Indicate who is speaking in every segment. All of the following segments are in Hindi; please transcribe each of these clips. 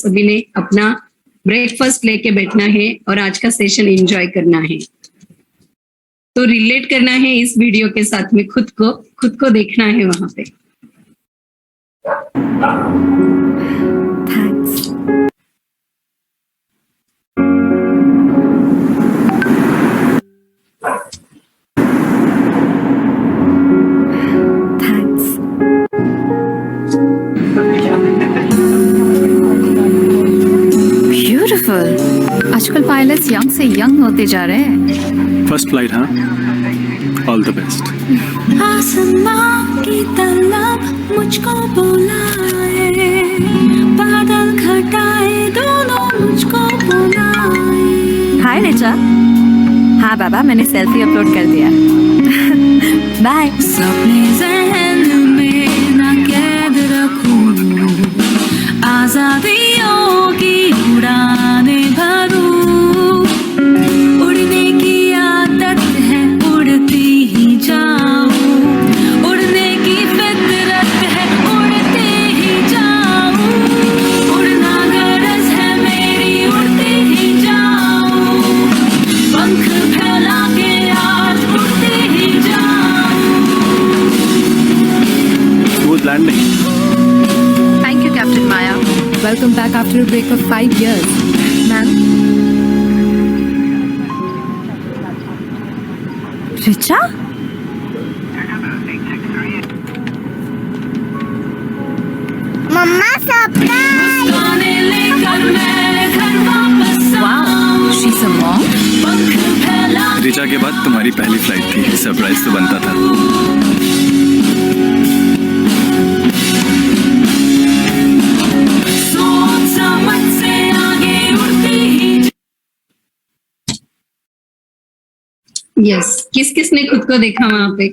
Speaker 1: सभी ने अपना ब्रेकफास्ट लेके बैठना है और आज का सेशन एंजॉय करना है। तो रिलेट करना है इस वीडियो के साथ में, खुद को देखना है वहां पे।
Speaker 2: थैंक्स। ब्यूटीफुल। आजकल पायलट्स यंग से यंग होते जा रहे हैं।
Speaker 3: फर्स्ट फ्लाइट, हाँ? All the best.
Speaker 4: आसमां की तलब मुझको बुलाए, बादल घटाए दोनों मुझको बुलाए।
Speaker 2: हाय रिचा। हाँ बाबा, मैंने सेल्फी अपलोड कर दिया। बाय।
Speaker 4: सपने ज़हन में ना कैद रखूं, आज़ादियों की उड़ाने भरूं। उड़ने की आदत है, उड़ती ही जाऊं। उड़ने की फितरत है, उड़ते ही जाऊं। उड़ना गरज है मेरी, उड़ते ही जाऊं। पंख फैला के आज उड़ते ही जाऊं।
Speaker 3: Smooth landing.
Speaker 2: Thank you, Captain Maya. Welcome back after a break of 5 years. Ma'am. Richa?
Speaker 5: Mamma surprise.
Speaker 4: गाने लेकर मैं घर वापस
Speaker 2: Wow, she's a mom.
Speaker 4: पंख फैला
Speaker 3: ऋचा के बाद तुम्हारी पहली फ्लाइट थी, सरप्राइज तो बनता था।
Speaker 4: सोच समझ से आगे उड़ते ही
Speaker 1: यस, किस किस ने खुद को देखा वहां पे?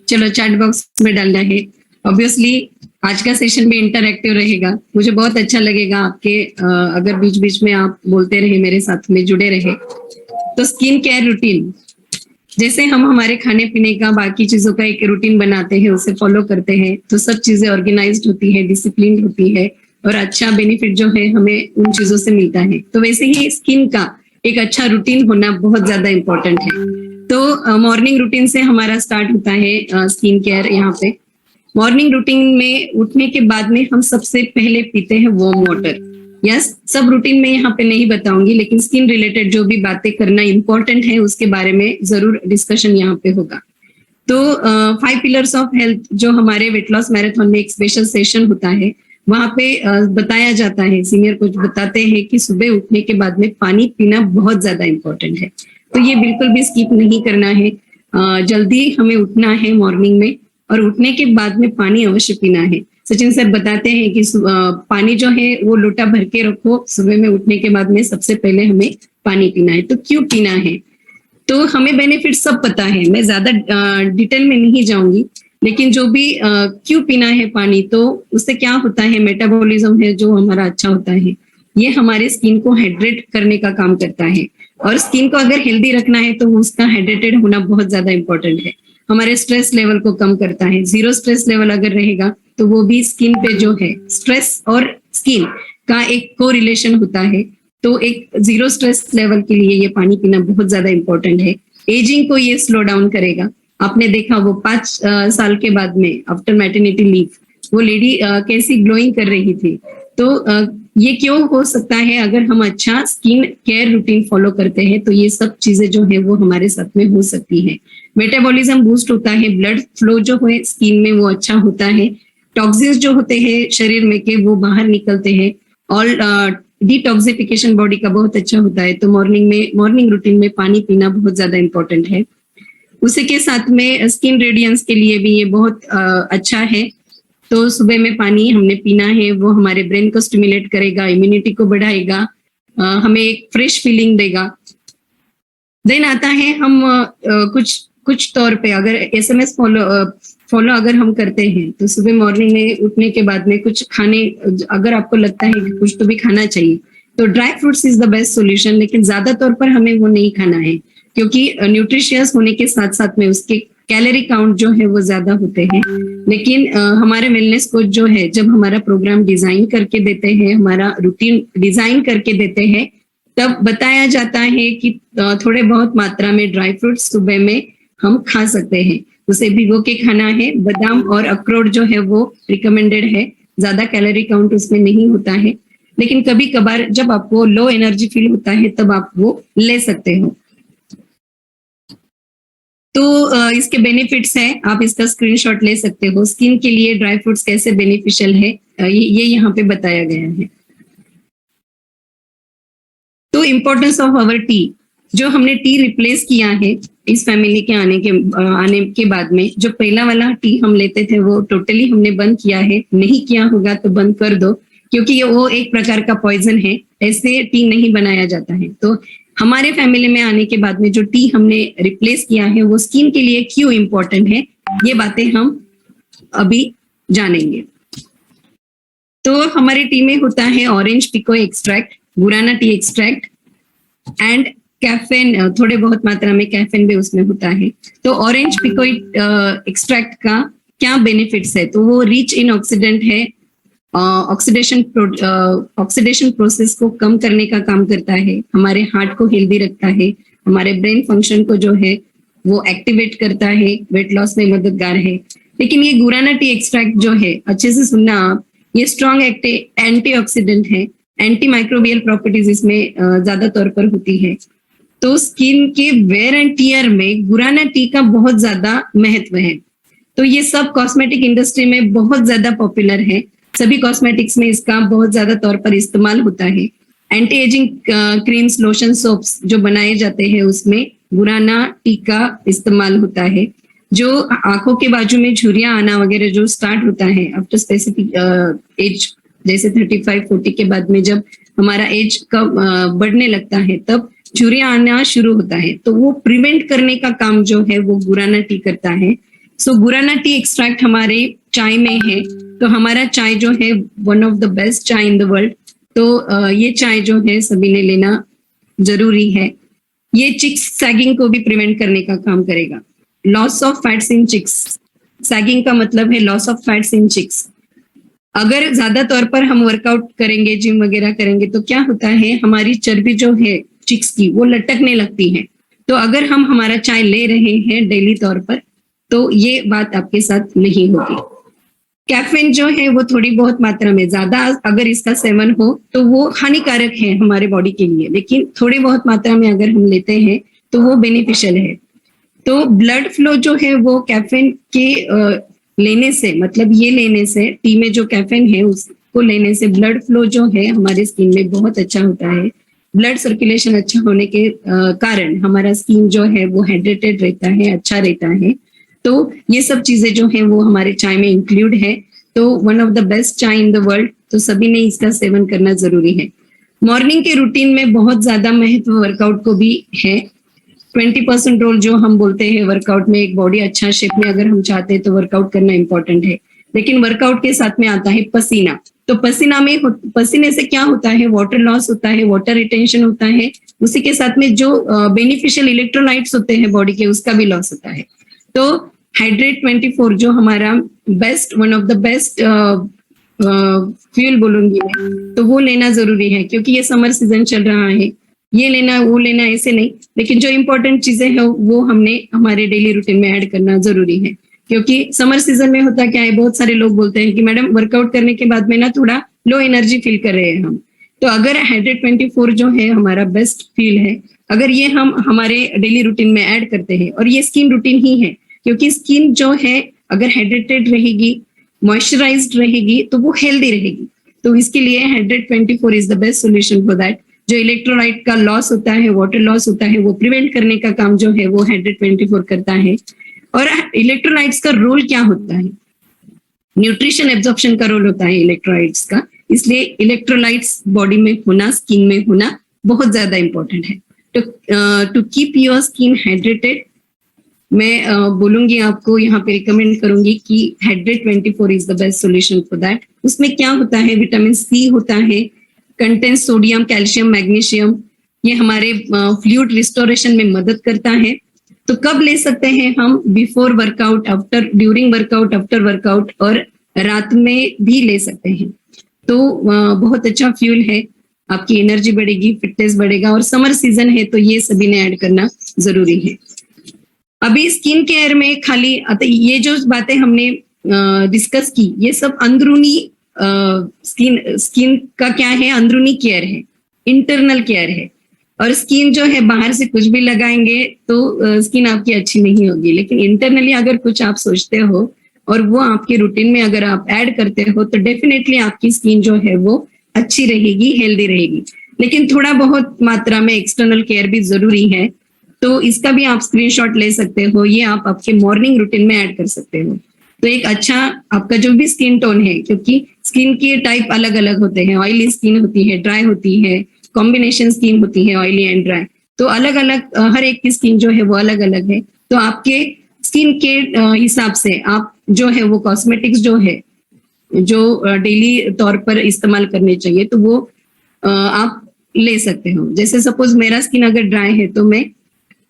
Speaker 1: चलो चैट बॉक्स में डालना है। ऑब्वियसली आज का सेशन भी इंटरैक्टिव रहेगा। मुझे बहुत अच्छा लगेगा आपके अगर बीच बीच में आप बोलते रहे, मेरे साथ में जुड़े रहे। तो स्किन केयर रूटीन, जैसे हम हमारे खाने पीने का, बाकी चीजों का एक रूटीन बनाते हैं, उसे फॉलो करते हैं, तो सब चीजें ऑर्गेनाइज्ड होती है, डिसिप्लिन होती है और अच्छा बेनिफिट जो है हमें उन चीजों से मिलता है। तो वैसे ही स्किन का एक अच्छा रूटीन होना बहुत ज्यादा इंपॉर्टेंट है। तो मॉर्निंग रूटीन से हमारा स्टार्ट होता है स्किन केयर। यहाँ पे मॉर्निंग रूटीन में उठने के बाद में हम सबसे पहले पीते हैं वार्म वाटर। यस, सब रूटीन में यहाँ पे नहीं बताऊंगी, लेकिन स्किन रिलेटेड जो भी बातें करना इंपॉर्टेंट है उसके बारे में जरूर डिस्कशन यहाँ पे होगा। तो 5 पिलर्स ऑफ हेल्थ जो हमारे वेट लॉस मैराथन में एक स्पेशल सेशन होता है, वहां पे बताया जाता है, सीनियर कोच बताते हैं कि सुबह उठने के बाद में पानी पीना बहुत ज्यादा इंपॉर्टेंट है। तो ये बिल्कुल भी स्किप नहीं करना है। जल्दी हमें उठना है मॉर्निंग में और उठने के बाद में पानी अवश्य पीना है। सचिन सर बताते हैं कि पानी जो है वो लोटा भर के रखो, सुबह में उठने के बाद में सबसे पहले हमें पानी पीना है। तो क्यों पीना है? तो हमें बेनिफिट सब पता है, मैं ज्यादा डिटेल में नहीं जाऊंगी, लेकिन जो भी क्यों पीना है पानी, तो उससे क्या होता है, मेटाबॉलिज्म है जो हमारा अच्छा होता है, ये हमारे स्किन को हाइड्रेट करने का काम करता है। और स्किन को अगर हेल्दी रखना है तो उसका हाइड्रेटेड होना बहुत ज्यादा इंपॉर्टेंट है। हमारे स्ट्रेस लेवल को कम करता है। 0 स्ट्रेस लेवल अगर रहेगा तो वो भी स्किन पे जो है, स्ट्रेस और स्किन का एक को रिलेशन होता है। तो एक 0 स्ट्रेस लेवल के लिए ये पानी पीना बहुत ज्यादा इंपॉर्टेंट है। एजिंग को ये स्लो डाउन करेगा। आपने देखा वो 5 साल के बाद में आफ्टर मैटरनिटी लीव वो लेडी कैसी ग्लोइंग कर रही थी। तो ये क्यों हो सकता है? अगर हम अच्छा स्किन केयर रूटीन फॉलो करते हैं तो ये सब चीजें जो है वो हमारे साथ में हो सकती है। मेटाबॉलिज्म बूस्ट होता है, ब्लड फ्लो जो है स्किन में वो अच्छा होता है, टॉक्सिन्स जो होते हैं शरीर में के वो बाहर निकलते हैं, और डिटॉक्सिफिकेशन बॉडी का बहुत अच्छा होता है। तो मॉर्निंग रूटीन में पानी पीना बहुत ज्यादा इंपॉर्टेंट है। उसी के साथ में स्किन रेडियंस के लिए भी ये बहुत अच्छा है। तो सुबह में पानी हमने पीना है, वो हमारे ब्रेन को स्टिमुलेट करेगा, इम्यूनिटी को बढ़ाएगा, हमें एक फ्रेश फीलिंग देगा। देन आता है हम कुछ तौर पे अगर एसएमएस फॉलो अगर हम करते हैं तो सुबह मॉर्निंग में उठने के बाद में कुछ खाने, अगर आपको लगता है कि कुछ तो भी खाना चाहिए, तो dry fruits is the best solution. लेकिन ज्यादा तौर पर हमें वो नहीं खाना है, क्योंकि न्यूट्रिशियस होने के साथ साथ में उसके कैलोरी काउंट जो है वो ज्यादा होते हैं। लेकिन हमारे वेलनेस कोच जो है जब हमारा प्रोग्राम डिजाइन करके देते हैं, हमारा रूटीन डिजाइन करके देते हैं, तब बताया जाता है कि थोड़े बहुत मात्रा में ड्राई फ्रूट्स सुबह में हम खा सकते हैं। उसे भिगो के खाना है। बादाम और अखरोट जो है वो रिकमेंडेड है, ज्यादा कैलोरी काउंट उसमें नहीं होता है। लेकिन कभी कभार जब आपको लो एनर्जी फील होता है तब आप वो ले सकते हो। तो इसके बेनिफिट्स हैं, आप इसका स्क्रीनशॉट ले सकते हो। स्किन के लिए ड्राई फ्रूट्स कैसे बेनिफिशियल है ये यहाँ पे बताया गया है। तो इम्पोर्टेंस ऑफ आवर टी, जो हमने टी रिप्लेस किया है इस फैमिली के आने के बाद में, जो पहला वाला टी हम लेते थे वो टोटली हमने बंद किया है। नहीं किया होगा तो बंद कर दो, क्योंकि ये वो एक प्रकार का पॉइजन है, ऐसे टी नहीं बनाया जाता है। तो हमारे फैमिली में आने के बाद में जो टी हमने रिप्लेस किया है वो स्किन के लिए क्यों इम्पोर्टेंट है, ये बातें हम अभी जानेंगे। तो हमारे टी में होता है orange pekoe extract, guarana tea extract and caffeine, थोड़े बहुत मात्रा में कैफीन भी उसमें होता है। तो ऑरेंज पिको एक्सट्रैक्ट का क्या बेनिफिट्स है, तो वो रिच इन ऑक्सीडेंट है, ऑक्सीडेशन प्रोसेस को कम करने का काम करता है, हमारे हार्ट को हेल्दी रखता है, हमारे ब्रेन फंक्शन को जो है वो एक्टिवेट करता है, वेट लॉस में मददगार है। लेकिन ये गुराना टी एक्सट्रैक्ट जो है, अच्छे से सुनना आप, ये स्ट्रॉन्ग एंटीऑक्सीडेंट है, एंटी माइक्रोबियल प्रॉपर्टीज इसमें ज्यादा तौर पर होती है। तो स्किन के वेयर एंड टियर में गुराना टी का बहुत ज्यादा महत्व है। तो ये सब कॉस्मेटिक इंडस्ट्री में बहुत ज्यादा पॉपुलर है, सभी कॉस्मेटिक्स में इसका बहुत ज्यादा तौर पर इस्तेमाल होता है। Anti ageing creams, lotion, soaps जो बनाए जाते हैं उसमें गुराना टी का इस्तेमाल होता है। जो आंखों के बाजू में झुर्रियां आना वगैरह जो स्टार्ट होता है आफ्टर स्पेसिफिक एज, जैसे 35-40 के बाद में जब हमारा एज का बढ़ने लगता है तब झुर्रियां आना शुरू होता है, तो वो प्रिवेंट करने का काम जो है वो गुराना टी करता है। सो गुराना टी एक्सट्रैक्ट हमारे चाय में है, तो हमारा चाय जो है वन ऑफ द बेस्ट चाय इन द वर्ल्ड। तो ये चाय जो है सभी ने लेना जरूरी है। ये चिक्स सैगिंग को भी प्रिवेंट करने का काम करेगा। Loss of fats in cheeks, sagging का मतलब है loss of fats in cheeks. अगर ज्यादा तौर पर हम वर्कआउट करेंगे, जिम वगैरह करेंगे, तो क्या होता है, हमारी चर्बी जो है चिक्स की वो लटकने लगती है। तो अगर हम हमारा चाय ले रहे हैं डेली तौर पर तो ये बात आपके साथ नहीं होगी। कैफीन जो है वो थोड़ी बहुत मात्रा में, ज्यादा अगर इसका सेवन हो तो वो हानिकारक है हमारे बॉडी के लिए, लेकिन थोड़ी बहुत मात्रा में अगर हम लेते हैं तो वो बेनिफिशियल है। तो ब्लड फ्लो जो है वो कैफीन के लेने से, मतलब ये लेने से, टी में जो कैफीन है उसको लेने से ब्लड फ्लो जो है हमारे स्किन में बहुत अच्छा होता है। ब्लड सर्कुलेशन अच्छा होने के कारण हमारा स्किन जो है वो हाइड्रेटेड रहता है, अच्छा रहता है। तो ये सब चीजें जो है वो हमारे चाय में इंक्लूड है। तो वन ऑफ द बेस्ट चाय इन द वर्ल्ड, तो सभी ने इसका सेवन करना जरूरी है। मॉर्निंग के रूटीन में बहुत ज्यादा महत्व वर्कआउट को भी है। 20% रोल जो हम बोलते हैं वर्कआउट में, एक बॉडी अच्छा शेप में अगर हम चाहते हैं तो वर्कआउट करना इंपॉर्टेंट है। लेकिन वर्कआउट के साथ में आता है पसीना। तो पसीने से क्या होता है, वाटर लॉस होता है, वाटर रिटेंशन होता है, उसी के साथ में जो बेनिफिशियल इलेक्ट्रोलाइट्स होते हैं बॉडी के उसका भी लॉस होता है। तो हाइड्रेट 24 जो हमारा best, one of the best fuel बोलूंगी मैं, तो वो लेना जरूरी है, क्योंकि ये समर सीजन चल रहा है। ये लेना वो लेना ऐसे नहीं, लेकिन जो इंपॉर्टेंट चीजें हैं वो हमने हमारे डेली रूटीन में ऐड करना जरूरी है। क्योंकि समर सीजन में होता क्या है, बहुत सारे लोग बोलते हैं कि मैडम वर्कआउट करने के बाद में ना थोड़ा लो एनर्जी फील कर रहे हैं हम। तो अगर हाइड्रेट 24 जो है हमारा बेस्ट फील है, अगर ये हम हमारे डेली रूटीन में ऐड करते हैं, और ये स्किन रूटीन ही है, क्योंकि स्किन जो है अगर हाइड्रेटेड रहेगी, मॉइस्चराइज्ड रहेगी, तो वो हेल्दी रहेगी। तो इसके लिए hydrate 24 is the best solution for that. जो इलेक्ट्रोलाइट का लॉस होता है, वाटर लॉस होता है, वो प्रिवेंट करने का काम जो है वो हाइड्रेट 24 करता है। और इलेक्ट्रोलाइट्स का रोल क्या होता है, न्यूट्रिशन एब्जॉर्प्शन का रोल होता है इलेक्ट्रोलाइट्स का। इसलिए इलेक्ट्रोलाइट्स बॉडी में होना, स्किन में होना बहुत ज्यादा इंपॉर्टेंट है। To keep your skin hydrated, मैं बोलूंगी आपको, यहाँ पे रिकमेंड करूंगी कि hydrate 24 is the best solution for that. उसमें क्या होता है, विटामिन सी होता है, कंटेन सोडियम, कैल्शियम, मैग्नीशियम, ये हमारे फ्लूइड रिस्टोरेशन में मदद करता है। तो कब ले सकते हैं हम? Before workout, after, during workout, after workout, और रात में भी ले सकते हैं। तो बहुत अच्छा फ्यूल है, आपकी एनर्जी बढ़ेगी, फिटनेस बढ़ेगा, और समर सीजन है तो ये सभी ने ऐड करना जरूरी है। अभी स्किन केयर में खाली ये जो बातें हमने डिस्कस की, ये सब अंदरूनी स्किन का क्या है, अंदरूनी केयर है, इंटरनल केयर है। और स्किन जो है बाहर से कुछ भी लगाएंगे तो स्किन आपकी अच्छी नहीं होगी, लेकिन इंटरनली अगर कुछ आप सोचते हो और वो आपके रूटीन में अगर आप ऐड करते हो तो डेफिनेटली आपकी स्किन जो है वो अच्छी रहेगी, हेल्दी रहेगी। लेकिन थोड़ा बहुत मात्रा में एक्सटर्नल केयर भी जरूरी है, तो इसका भी आप स्क्रीनशॉट ले सकते हो। ये आप आपके मॉर्निंग रूटीन में ऐड कर सकते हो। तो एक अच्छा आपका जो भी स्किन टोन है, क्योंकि स्किन के टाइप अलग अलग होते हैं, ऑयली स्किन होती है, ड्राई होती है, कॉम्बिनेशन स्किन होती है, ऑयली एंड ड्राई। तो अलग अलग हर एक की स्किन जो है वो अलग अलग है। तो आपके स्किन के हिसाब से आप जो है वो कॉस्मेटिक्स जो है जो डेली तौर पर इस्तेमाल करने चाहिए तो वो आप ले सकते हो। जैसे सपोज मेरा स्किन अगर ड्राई है तो मैं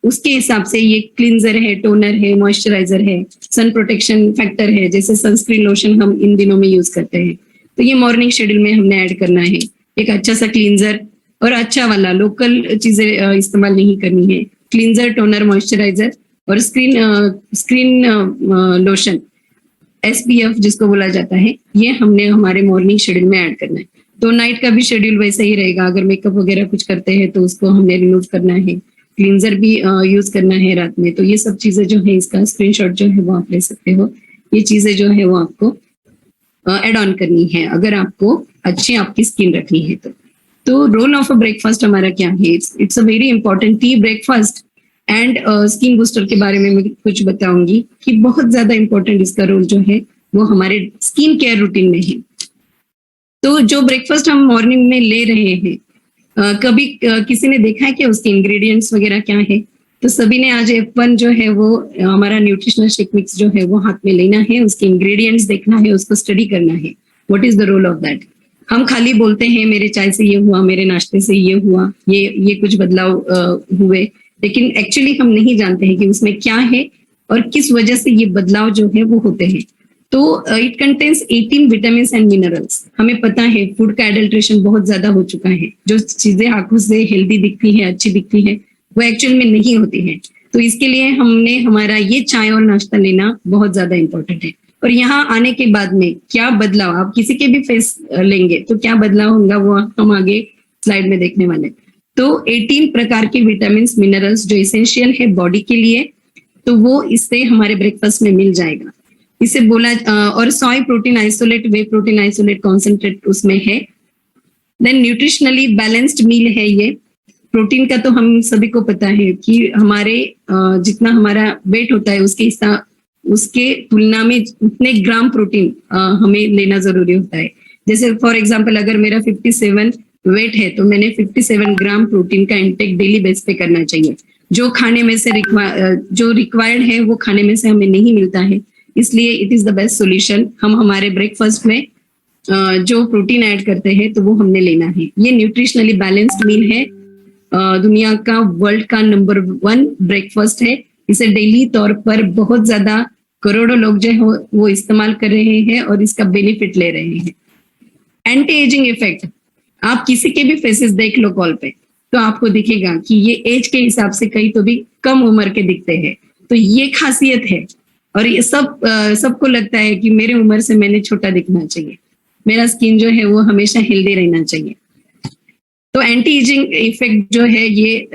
Speaker 1: उसके हिसाब से ये क्लींजर है, टोनर है, मॉइस्चराइजर है, सन प्रोटेक्शन फैक्टर है, जैसे सनस्क्रीन लोशन हम इन दिनों में यूज करते हैं, तो ये मॉर्निंग शेड्यूल में हमने ऐड करना है। एक अच्छा सा क्लींजर, और अच्छा वाला, लोकल चीजें इस्तेमाल नहीं करनी है। क्लींजर, टोनर, मॉइस्चराइजर और स्क्रीन लोशन, SPF जिसको बोला जाता है, ये हमने हमारे मॉर्निंग शेड्यूल में ऐड करना है। तो नाइट का भी शेड्यूल वैसा ही रहेगा। अगर मेकअप वगैरह कुछ करते हैं तो उसको हमने रिमूव करना है, क्लींजर भी यूज करना है रात में। तो ये सब चीजें जो है, इसका स्क्रीनशॉट जो है वो आप ले सकते हो। ये चीजें जो है वो आपको एड ऑन करनी है अगर आपको अच्छी आपकी स्किन रखनी है तो रोल ऑफ अ ब्रेकफास्ट हमारा क्या है? It's a very important tea breakfast and skin booster के बारे में मैं कुछ बताऊंगी कि बहुत ज्यादा इंपॉर्टेंट इसका रोल जो है वो हमारे स्किन केयर रूटीन में है। तो जो ब्रेकफास्ट हम मॉर्निंग में ले रहे हैं, कभी किसी ने देखा है कि उसके इंग्रेडिएंट्स वगैरह क्या है? तो सभी ने आज F1 जो है वो हमारा न्यूट्रिशनल शेक मिक्स जो है वो हाथ में लेना है, उसके इंग्रेडिएंट्स देखना है, उसको स्टडी करना है। What is the role of that? हम खाली बोलते हैं मेरे चाय से ये हुआ, मेरे नाश्ते से ये हुआ, ये कुछ बदलाव हुए, लेकिन एक्चुअली हम नहीं जानते हैं कि उसमें क्या है और किस वजह से ये बदलाव जो है वो होते हैं। तो it contains 18 vitamin and minerals. हमें पता है फूड का एडल्ट्रेशन बहुत ज्यादा हो चुका है। जो चीजें आंखों से हेल्दी दिखती है, अच्छी दिखती है, वो एक्चुअल में नहीं होती है। तो इसके लिए हमने हमारा ये चाय और नाश्ता लेना बहुत ज्यादा इंपॉर्टेंट है। और यहाँ आने के बाद में क्या बदलाव, आप किसी के भी फेस लेंगे तो क्या बदलाव होगा वो हम आगे स्लाइड में देखने वाले। तो 18 प्रकार के विटामिन मिनरल्स जो एसेंशियल है बॉडी के लिए, तो वो इससे हमारे ब्रेकफास्ट में मिल जाएगा। इसे बोला और सोय प्रोटीन आइसोलेट, वे प्रोटीन आइसोलेट कॉन्सेंट्रेट उसमें है। देन न्यूट्रिशनली बैलेंस्ड मील है ये। प्रोटीन का तो हम सभी को पता है कि हमारे जितना हमारा वेट होता है उसके तुलना में उतने ग्राम प्रोटीन हमें लेना जरूरी होता है। जैसे फॉर एग्जांपल अगर मेरा 57 वेट है तो मैंने 57 ग्राम प्रोटीन का इंटेक डेली बेस पे करना चाहिए। जो खाने में से जो रिक्वायर्ड है वो खाने में से हमें नहीं मिलता है, इसलिए it is the best solution. हम हमारे ब्रेकफास्ट में जो प्रोटीन ऐड करते हैं तो वो हमने लेना है। ये न्यूट्रिशनली बैलेंस्ड मील है, दुनिया का वर्ल्ड का नंबर 1 ब्रेकफास्ट है। इसे डेली तौर पर बहुत ज्यादा करोड़ों लोग जो है वो इस्तेमाल कर रहे हैं और इसका बेनिफिट ले रहे हैं। एंटी एजिंग इफेक्ट, आप किसी के भी फेसेस देख लो कॉल पे तो आपको दिखेगा कि ये एज के हिसाब से कई तो भी कम उम्र के दिखते हैं। तो ये खासियत है और ये सबको लगता है कि मेरे उम्र से मैंने छोटा दिखना चाहिए, मेरा स्किन जो है वो हमेशा हेल्दी रहना चाहिए। तो एंटी एजिंग इफेक्ट जो है ये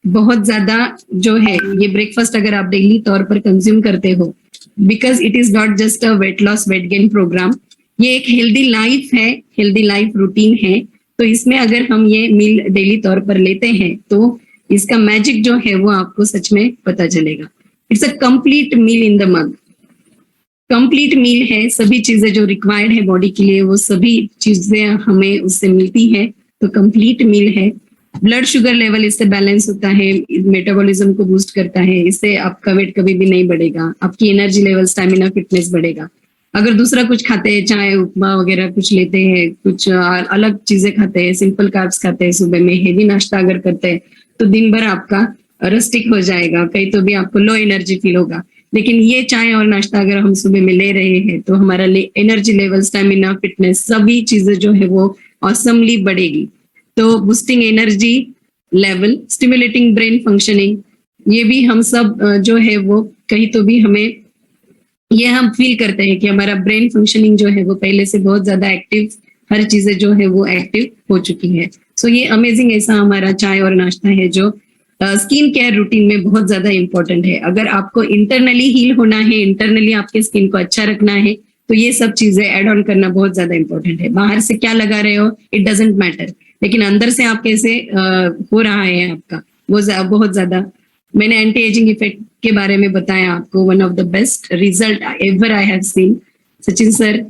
Speaker 1: बहुत ज्यादा जो है, ये ब्रेकफास्ट अगर आप डेली तौर पर कंज्यूम करते हो, because it is not just a weight loss weight gain programme, ये एक हेल्दी लाइफ है, हेल्दी लाइफ रूटीन है। तो इसमें अगर हम ये मील डेली तौर पर लेते हैं तो इसका मैजिक जो है वो आपको सच में पता चलेगा। It's a complete meal in the mug. Complete meal है, सभी चीजें जो रिक्वायर्ड है बॉडी के लिए वो सभी चीजें हमें उससे मिलती है। तो कंप्लीट मील है। ब्लड शुगर लेवल इससे बैलेंस होता है, मेटाबॉलिज्म को बूस्ट करता है, इससे आपका वेट कभी भी नहीं बढ़ेगा, आपकी एनर्जी लेवल, स्टैमिना, फिटनेस बढ़ेगा। अगर दूसरा कुछ खाते हैं, चाय उपमा वगैरह कुछ लेते हैं, कुछ अलग चीजें खाते हैं, सिंपल कार्ब्स खाते हैं, सुबह में हेवी नाश्ता अगर करते हैं तो दिन भर आपका रस्टिक हो जाएगा, कहीं तो भी आपको लो एनर्जी फील होगा। लेकिन ये चाय और नाश्ता अगर हम सुबह में ले रहे हैं तो हमारा एनर्जी लेवल, स्टेमिना, फिटनेस सभी चीजें जो है वो ऑसमली बढ़ेगी। तो boosting energy level, stimulating brain functioning, ये भी हम सब जो है वो कहीं तो भी हमें ये हम फील करते हैं कि हमारा ब्रेन फंक्शनिंग जो है वो पहले से बहुत ज्यादा एक्टिव, हर चीजें जो है वो एक्टिव हो चुकी है। सो ये अमेजिंग ऐसा हमारा चाय और नाश्ता है जो स्किन केयर रूटीन में बहुत ज्यादा इंपॉर्टेंट है। अगर आपको इंटरनली हील होना है, इंटरनली आपके स्किन को अच्छा रखना है, तो ये सब चीजें ऐड ऑन करना बहुत ज्यादा इंपॉर्टेंट है। बाहर से क्या लगा रहे हो इट डजेंट मैटर, लेकिन अंदर से आप कैसे हो रहा है आपका वो बहुत ज्यादा। मैंने एंटी एजिंग इफेक्ट के बारे में बताया आपको, one of the best result ever I have seen. Sachin sir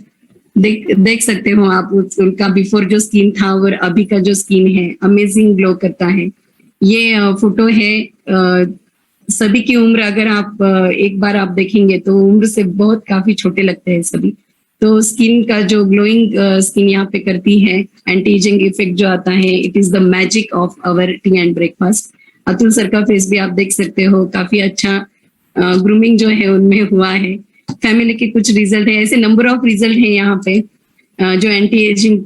Speaker 1: देख सकते हो आप उनका बिफोर जो स्किन था और अभी का जो स्किन है, अमेजिंग ग्लो करता है। ये फोटो है, सभी की उम्र अगर आप एक बार आप देखेंगे तो उम्र से बहुत काफी छोटे लगते हैं सभी। तो स्किन का जो ग्लोइंग स्किन यहाँ पे करती है, एंटी एजिंग इफेक्ट जो आता है, it is the magic of our tea and breakfast. Atul sir का फेस भी आप देख सकते हो, काफी अच्छा ग्रूमिंग जो है उनमें हुआ है। फैमिली के कुछ रिजल्ट है, ऐसे नंबर ऑफ रिजल्ट है यहाँ पे जो एंटी एजिंग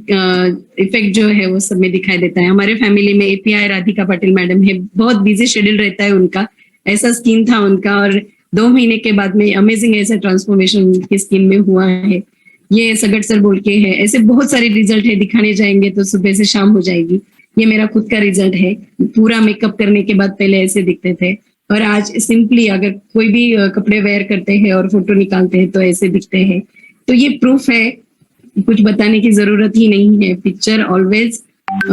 Speaker 1: इफेक्ट जो है वो सब में दिखाई देता है। हमारे फैमिली में एपीआई राधिका पाटिल मैडम है, बहुत बिजी शेड्यूल रहता है उनका, ऐसा स्किन था उनका और 2 महीने के बाद में अमेजिंग ऐसा ट्रांसफॉर्मेशन उनकी स्किन में हुआ है। ये सगट सर बोल के है, ऐसे बहुत सारे रिजल्ट है, दिखाने जाएंगे तो सुबह से शाम हो जाएगी। ये मेरा खुद का रिजल्ट है, पूरा मेकअप करने के बाद पहले ऐसे दिखते थे और आज सिंपली अगर कोई भी कपड़े वेयर करते हैं और फोटो निकालते हैं तो ऐसे दिखते हैं। तो ये प्रूफ है, कुछ बताने की जरूरत ही नहीं है। Picture always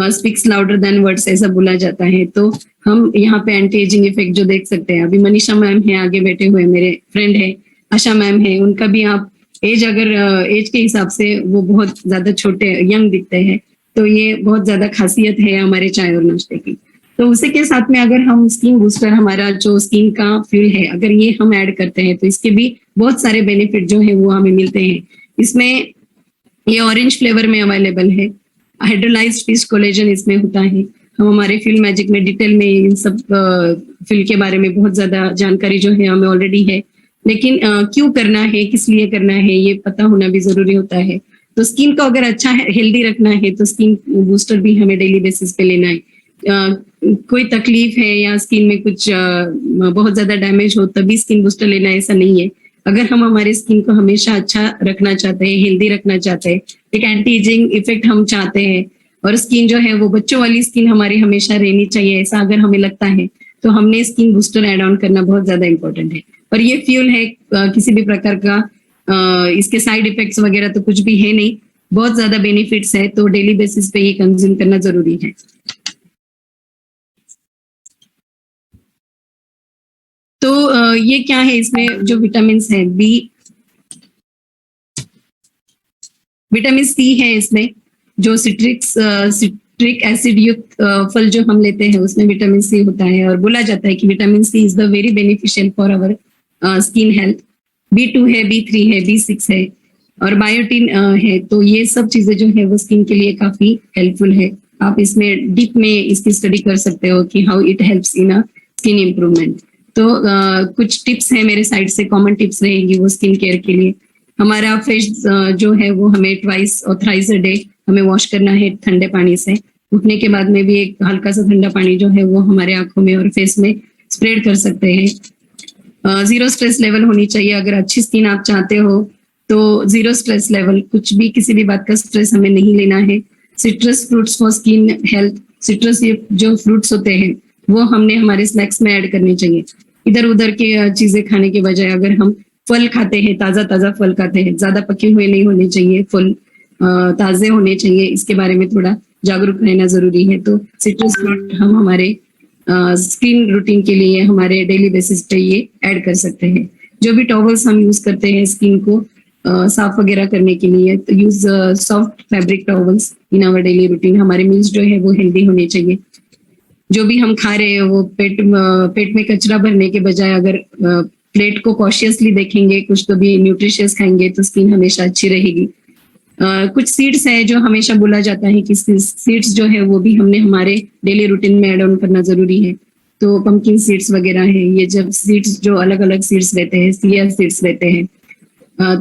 Speaker 1: speaks louder than words, ऐसा बोला जाता है। तो हम यहाँ पे एंटी एजिंग इफेक्ट जो देख सकते हैं, अभी मनीषा मैम है आगे बैठे हुए, मेरे फ्रेंड है आशा मैम है, उनका भी आप एज अगर एज के हिसाब से वो बहुत ज्यादा छोटे यंग दिखते हैं। तो ये बहुत ज्यादा खासियत है हमारे चाय और नाश्ते की। तो उसी के साथ में अगर हम स्किन बूस्टर, हमारा जो स्किन का फ्यूल है, अगर ये हम ऐड करते हैं तो इसके भी बहुत सारे बेनिफिट जो है वो हमें मिलते हैं। इसमें ये ऑरेंज फ्लेवर में अवेलेबल है, हाइड्रोलाइज्ड फिश कोलेजन इसमें होता है। हम हमारे फ्यूल मैजिक में डिटेल में इन सब फ्यूल के बारे में बहुत ज्यादा जानकारी जो है हमें ऑलरेडी है, लेकिन क्यों करना है, किस लिए करना है, ये पता होना भी जरूरी होता है। तो स्किन को अगर अच्छा हेल्दी रखना है तो स्किन बूस्टर भी हमें डेली बेसिस पे लेना है। कोई तकलीफ है या स्किन में कुछ बहुत ज्यादा डैमेज हो तभी स्किन बूस्टर लेना, ऐसा नहीं है। अगर हम हमारे स्किन को हमेशा अच्छा रखना चाहते हैं, हेल्दी रखना चाहते हैं, एक एंटी एजिंग इफेक्ट हम चाहते हैं और स्किन जो है वो बच्चों वाली स्किन हमारी हमेशा रहनी चाहिए, ऐसा अगर हमें लगता है तो हमने स्किन बूस्टर एड ऑन करना बहुत ज्यादा इंपॉर्टेंट है। और ये फ्यूल है, किसी भी प्रकार का इसके साइड इफेक्ट्स वगैरह तो कुछ भी है नहीं, बहुत ज्यादा बेनिफिट्स है, तो डेली बेसिस पे ये कंज्यूम करना जरूरी है। तो ये क्या है, इसमें जो विटामिन है, विटामिन सी है इसमें, जो सिट्रिक एसिड युक्त फल जो हम लेते हैं उसमें विटामिन सी होता है और बोला जाता है कि vitamin C is the very beneficial for our skin health. B2 है, B3 है, B6 है और बायोटिन है। तो ये सब चीजें जो है वो स्किन के लिए काफी हेल्पफुल है। आप इसमें डीप में इसकी स्टडी कर सकते हो कि how it helps in a skin improvement. तो कुछ टिप्स है मेरे साइड से, कॉमन टिप्स रहेंगी वो स्किन केयर के लिए। हमारा फेस जो है वो हमें ट्वाइस और थ्राइस अ डे हमें वॉश करना है ठंडे पानी से। उठने के बाद में भी एक हल्का सा ठंडा पानी जो है वो हमारे आंखों में और फेस में स्प्रेड कर सकते हैं। 0 स्ट्रेस लेवल होनी चाहिए। अगर अच्छी स्किन आप चाहते हो तो 0 स्ट्रेस लेवल, कुछ भी किसी भी बात का स्ट्रेस हमें नहीं लेना है। Citrus fruits for skin health, citrus जो फ्रूट्स होते हैं वो हमने हमारे स्नैक्स में ऐड करने चाहिए। इधर उधर की चीजें खाने के बजाय अगर हम फल खाते हैं, ताजा ताजा फल खाते हैं, ज्यादा पके हुए नहीं होने चाहिए, फल ताजे होने चाहिए, इसके बारे में थोड़ा जागरूक रहना जरूरी है। तो सिट्रस फ्रूट हम हमारे स्किन रूटीन के लिए हमारे डेली बेसिस पे ये ऐड कर सकते हैं। जो भी टॉवल्स हम यूज करते हैं स्किन को साफ वगैरह करने के लिए, तो use soft fabric towels in our daily routine. हमारे मील्स जो है वो हेल्दी होने चाहिए। जो भी हम खा रहे हैं वो पेट में कचरा भरने के बजाय अगर प्लेट को कॉशियसली देखेंगे, कुछ तो भी न्यूट्रिशियस खाएंगे तो स्किन हमेशा अच्छी रहेगी। कुछ सीड्स है जो हमेशा बोला जाता है कि सीड्स जो है वो भी हमने हमारे डेली रूटीन में ऐड ऑन करना जरूरी है। तो पंपकिन सीड्स वगैरह है, ये जब सीड्स जो अलग अलग सीड्स रहते हैं, चिया सीड्स रहते हैं,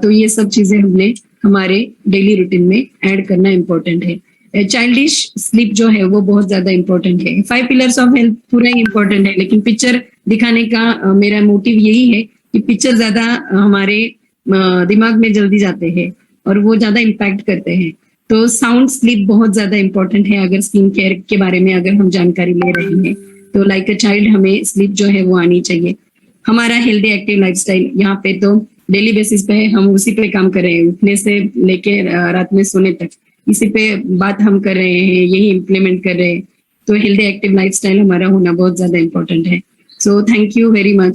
Speaker 1: तो ये सब चीजें हमने हमारे डेली रूटीन में ऐड करना इम्पोर्टेंट है। चाइल्डिश स्लीप जो है वो बहुत ज्यादा इम्पोर्टेंट है। 5 पिलर्स ऑफ हेल्थ पूरा ही इम्पोर्टेंट है, लेकिन पिक्चर दिखाने का मेरा मोटिव यही है कि पिक्चर ज्यादा हमारे दिमाग में जल्दी जाते हैं और वो ज्यादा इम्पैक्ट करते हैं। तो साउंड स्लीप बहुत ज्यादा इम्पोर्टेंट है। अगर स्किन केयर के बारे में अगर हम जानकारी ले रहे हैं तो लाइक अ चाइल्ड हमें स्लीप जो है वो आनी चाहिए। हमारा हेल्दी एक्टिव लाइफस्टाइल, यहाँ पे तो डेली बेसिस पे हम उसी पे काम कर रहे हैं, उठने से लेके रात में सोने तक इसी पे बात हम कर रहे हैं, यही इम्प्लीमेंट कर रहे हैं। तो हेल्दी एक्टिव लाइफस्टाइल हमारा होना बहुत ज्यादा इम्पोर्टेंट है। So thank you very much.